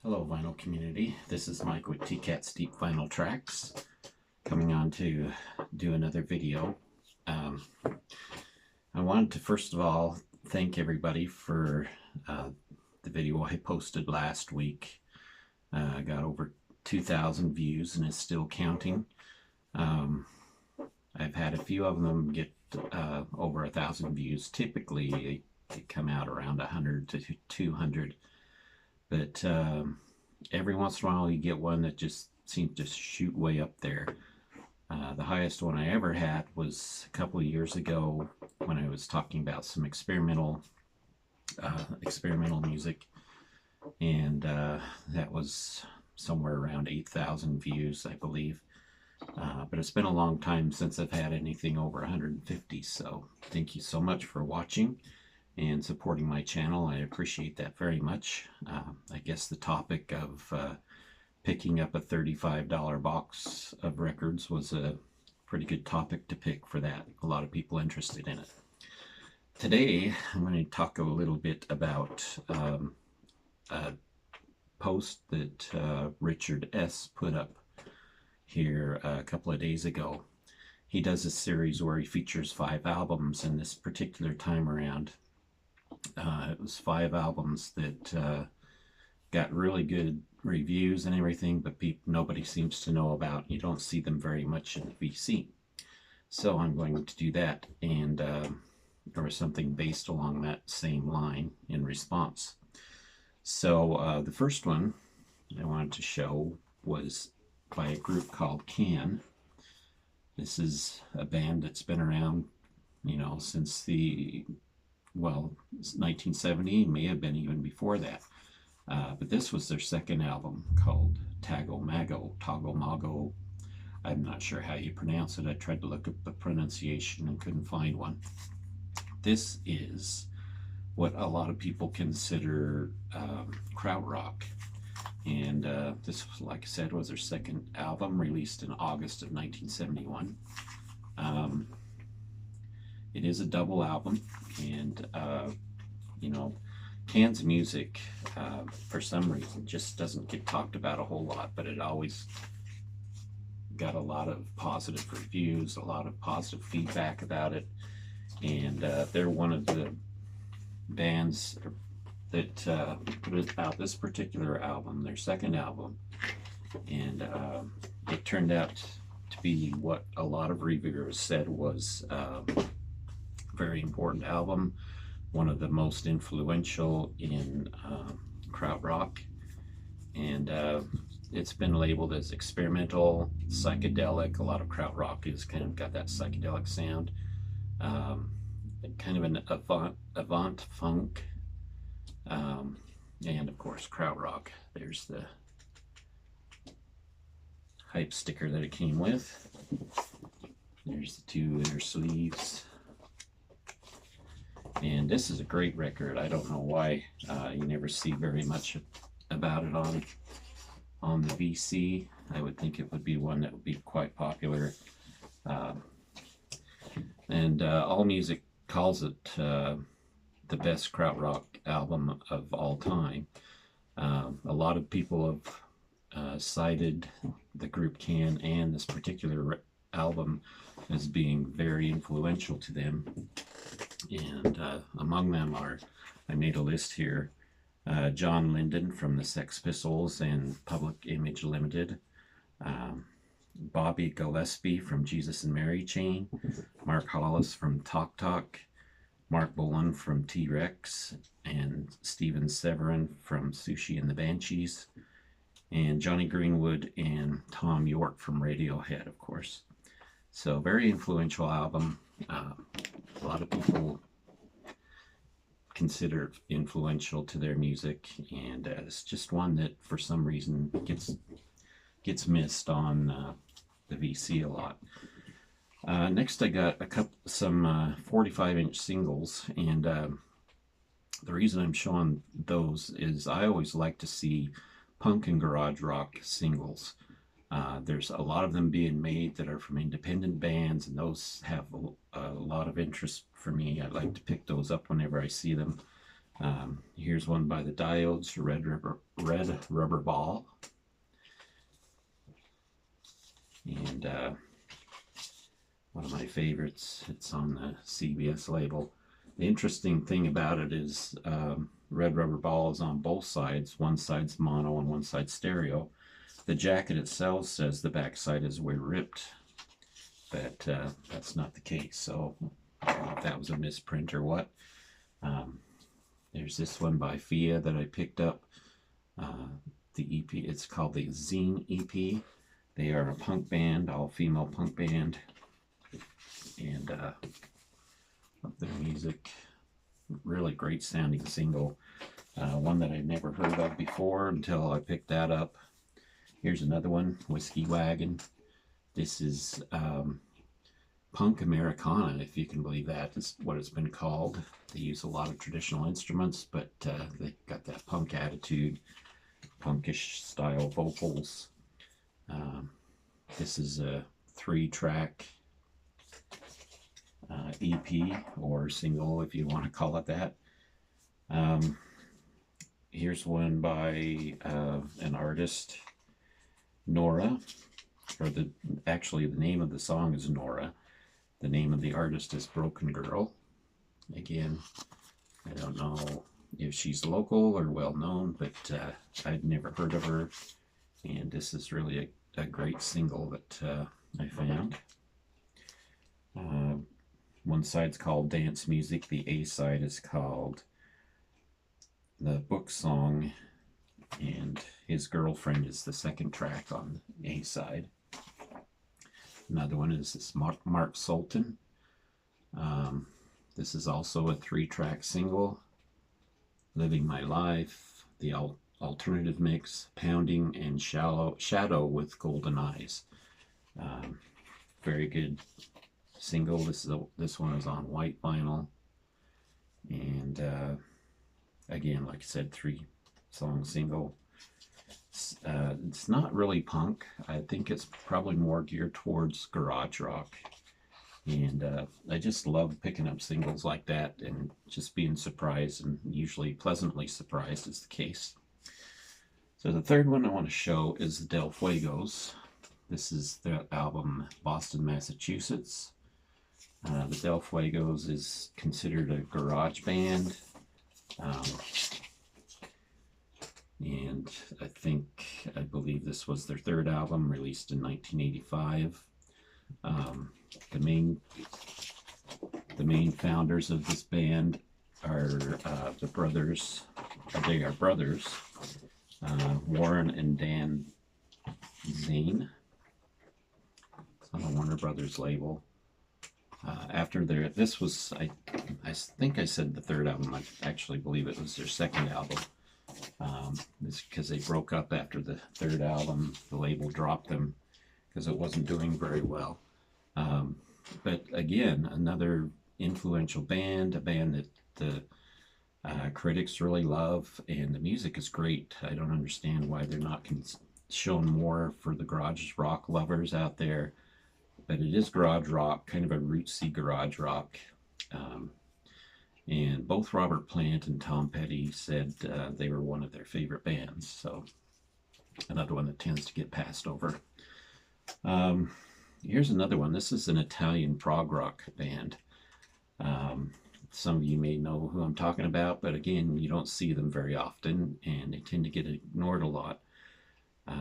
Hello vinyl community, this is Mike with TCAT's Deep Vinyl Tracks, coming on to do another video. I wanted to first of all thank everybody for the video I posted last week. I got over 2,000 views and is still counting. I've had a few of them get over 1,000 views. Typically they come out around 100 to 200. But every once in a while you get one that just seems to shoot way up there. The highest one I ever had was a couple of years ago when I was talking about some experimental music, and that was somewhere around 8,000 views, I believe. But it's been a long time since I've had anything over 150, so thank you so much for watching and supporting my channel. I appreciate that very much. I guess the topic of picking up a $35 box of records was a pretty good topic to pick for that. A lot of people interested in it. Today I'm going to talk a little bit about a post that Richard S. put up here a couple of days ago. He does a series where he features 5 albums, and this particular time around it was 5 albums that got really good reviews and everything, but nobody seems to know about. You don't see them very much in the VC. So I'm going to do that, and there was something based along that same line in response. So the first one I wanted to show was by a group called Can. This is a band that's been around, since the 1970, may have been even before that. But this was their second album called Tago, Mago. I'm not sure how you pronounce it. I tried to look up the pronunciation and couldn't find one. This is what a lot of people consider krautrock. And this, like I said, was their second album, released in August of 1971. It is a double album, and Can's music for some reason just doesn't get talked about a whole lot, but it always got a lot of positive reviews, a lot of positive feedback about it, and they're one of the bands that put out this particular album, their second album, and it turned out to be what a lot of reviewers said was very important album, one of the most influential in krautrock, and it's been labeled as experimental, psychedelic. A lot of krautrock is kind of got that psychedelic sound, kind of an avant funk, and of course krautrock. There's the hype sticker that it came with. There's the 2 inner sleeves. And this is a great record. I don't know why you never see very much about it on the VC. I would think it would be one that would be quite popular. And AllMusic calls it the best krautrock album of all time. A lot of people have cited the group Can and this particular album as being very influential to them. And among them are, I made a list here, John Lydon from the Sex Pistols and Public Image Limited, Bobby Gillespie from Jesus and Mary Chain, Mark Hollis from Talk Talk, Mark Bolan from T-Rex, and Steven Severin from Sushi and the Banshees, and Johnny Greenwood and Tom York from Radiohead, of course. So very influential album. A lot of people consider it influential to their music, and it's just one that for some reason gets missed on the VC a lot. Next I got some 45-inch singles, and the reason I'm showing those is I always like to see punk and garage rock singles. There's a lot of them being made that are from independent bands, and those have a lot of interest for me. I like to pick those up whenever I see them. Here's one by the Diodes, Red Rubber Ball. And one of my favorites. It's on the CBS label. The interesting thing about it is Red Rubber Ball is on both sides. One side's mono and one side's stereo. The jacket itself says the back side is "We're ripped," but that's not the case. So I don't know if that was a misprint or what. There's this one by Fia that I picked up. The EP, it's called the Zine EP. They are a punk band, all-female punk band, and love their music. Really great sounding single. One that I'd never heard of before until I picked that up. Here's another one, Whiskey Wagon. This is punk Americana, if you can believe that. Is what it's been called. They use a lot of traditional instruments, but they got that punk attitude, punkish style vocals. This is a 3-track EP or single, if you want to call it that. Here's one by an artist, Nora, or actually the name of the song is Nora. The name of the artist is Broken Girl. Again, I don't know if she's local or well known, but I'd never heard of her, and this is really a great single that I found. One side's called Dance Music. The A side is called The Book Song, and His Girlfriend is the second track on the A side. Another one is this Mark Sultan. This is also a 3-track single. Living My Life, the alternative mix, Pounding, and Shadow with Golden Eyes. Very good single. This one is on white vinyl, and again, like I said, 3-song single. It's not really punk. I think it's probably more geared towards garage rock, and I just love picking up singles like that and just being surprised, and usually pleasantly surprised is the case. So the third one I want to show is the Del Fuegos. This is their album Boston, Massachusetts. The Del Fuegos is considered a garage band, and I believe this was their 3rd album, released in 1985. The main founders of this band are the brothers. They are brothers, Warren and Dan Zane. It's on the Warner Brothers label. After this was, I think I said the 3rd album. I actually believe it was their 2nd album. It's because they broke up after the 3rd album. The label dropped them because it wasn't doing very well. But again, another influential band, a band that the critics really love, and the music is great. I don't understand why they're not shown more for the garage rock lovers out there. But it is garage rock, kind of a rootsy garage rock. And both Robert Plant and Tom Petty said they were one of their favorite bands. So another one that tends to get passed over. Here's another one. This is an Italian prog rock band. Some of you may know who I'm talking about, but again, you don't see them very often, and they tend to get ignored a lot.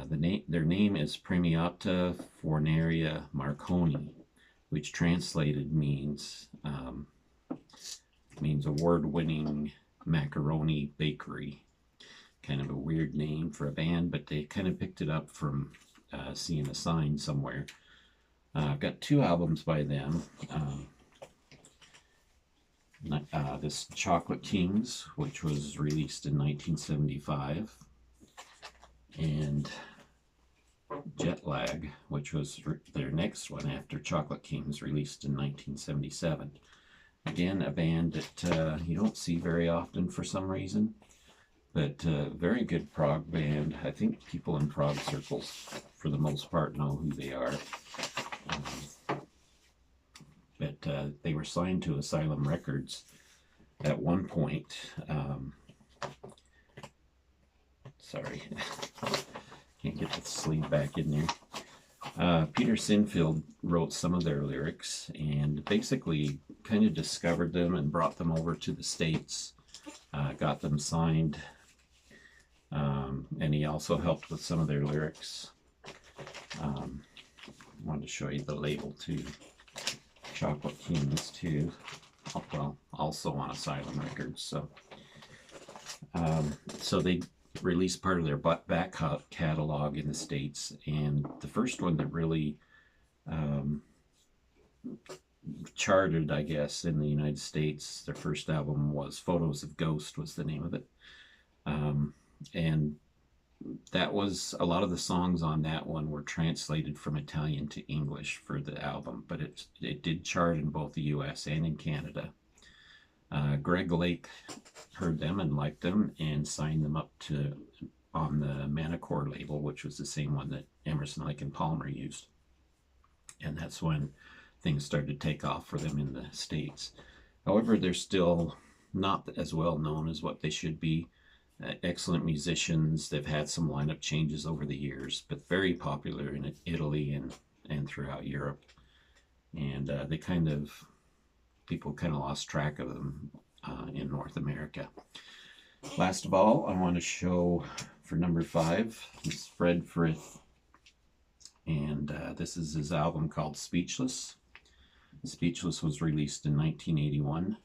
Their name is Premiata Forneria Marconi, which translated means award-winning macaroni bakery. Kind of a weird name for a band, but they kind of picked it up from seeing a sign somewhere. I've got 2 albums by them. This Chocolate Kings, which was released in 1975. And Jet Lag, which was their next one after Chocolate Kings, released in 1977. Again, a band that you don't see very often for some reason, but very good prog band. I think people in prog circles, for the most part, know who they are. But they were signed to Asylum Records at one point, sorry, can't get the sleeve back in there. Peter Sinfield wrote some of their lyrics and basically kind of discovered them and brought them over to the States, got them signed, and he also helped with some of their lyrics. I wanted to show you the label too. Chocolate Kings too. Well, also on Asylum Records. So they released part of their back catalog in the States, and the first one that really charted, I guess, in the United States, their first album was Photos of Ghost was the name of it. And that was, a lot of the songs on that one were translated from Italian to English for the album, but it did chart in both the US and in Canada. Greg Lake heard them and liked them and signed them up on the Manicore label, which was the same one that Emerson, Lake and Palmer used. And that's when things started to take off for them in the States. However, they're still not as well known as what they should be. Excellent musicians. They've had some lineup changes over the years, but very popular in Italy and throughout Europe. And people kind of lost track of them in North America. Last of all, I want to show for number 5 is Fred Frith, and this is his album called Speechless. Speechless was released in 1981.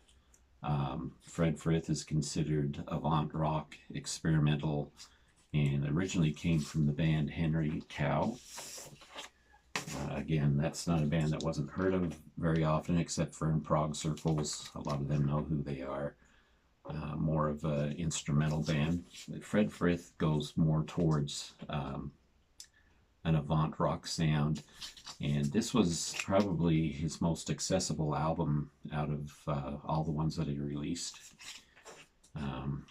Fred Frith is considered avant rock, experimental, and originally came from the band Henry Cow. Again, that's not a band that wasn't heard of very often, except for in prog circles. A lot of them know who they are. More of an instrumental band. Fred Frith goes more towards an avant rock sound, and this was probably his most accessible album out of all the ones that he released.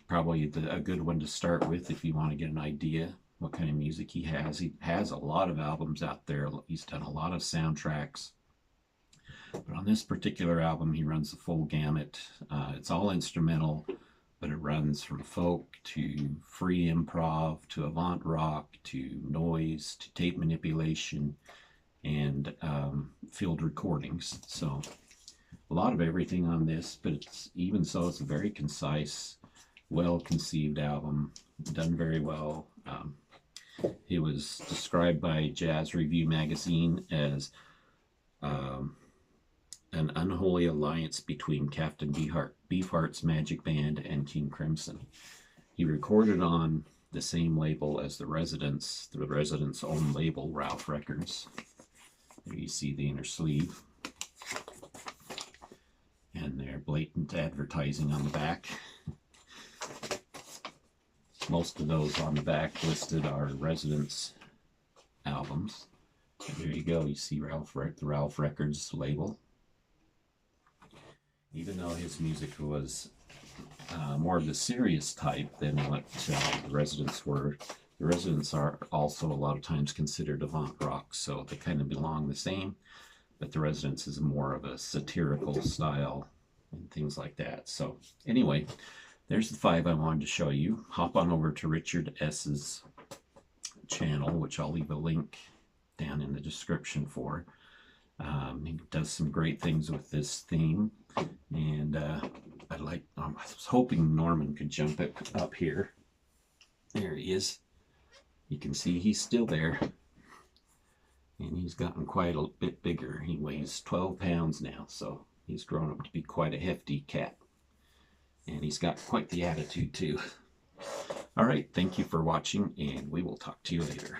Probably a good one to start with if you want to get an idea what kind of music he has. He has a lot of albums out there. He's done a lot of soundtracks, but on this particular album he runs the full gamut. It's all instrumental, but it runs from folk to free improv to avant rock to noise to tape manipulation and field recordings. So a lot of everything on this, but it's a very concise, well-conceived album, done very well. It was described by Jazz Review magazine as an unholy alliance between Captain Beefheart's Magic Band and King Crimson. He recorded on the same label as the Residents' own label, Ralph Records. There you see the inner sleeve. And their blatant advertising on the back. Most of those on the back listed are Residents albums. And there you go, you see the Ralph Records label. Even though his music was more of the serious type than what the Residents were, the Residents are also a lot of times considered avant rock, so they kind of belong the same, but the Residents is more of a satirical style and things like that. So anyway, there's the 5 I wanted to show you. Hop on over to Richard S.'s channel, which I'll leave a link down in the description for. He does some great things with this theme, and I was hoping Norman could jump it up here. There he is. You can see he's still there, and he's gotten quite a bit bigger. He weighs 12 pounds now, so he's grown up to be quite a hefty cat, and he's got quite the attitude too. All right, thank you for watching, and we will talk to you later.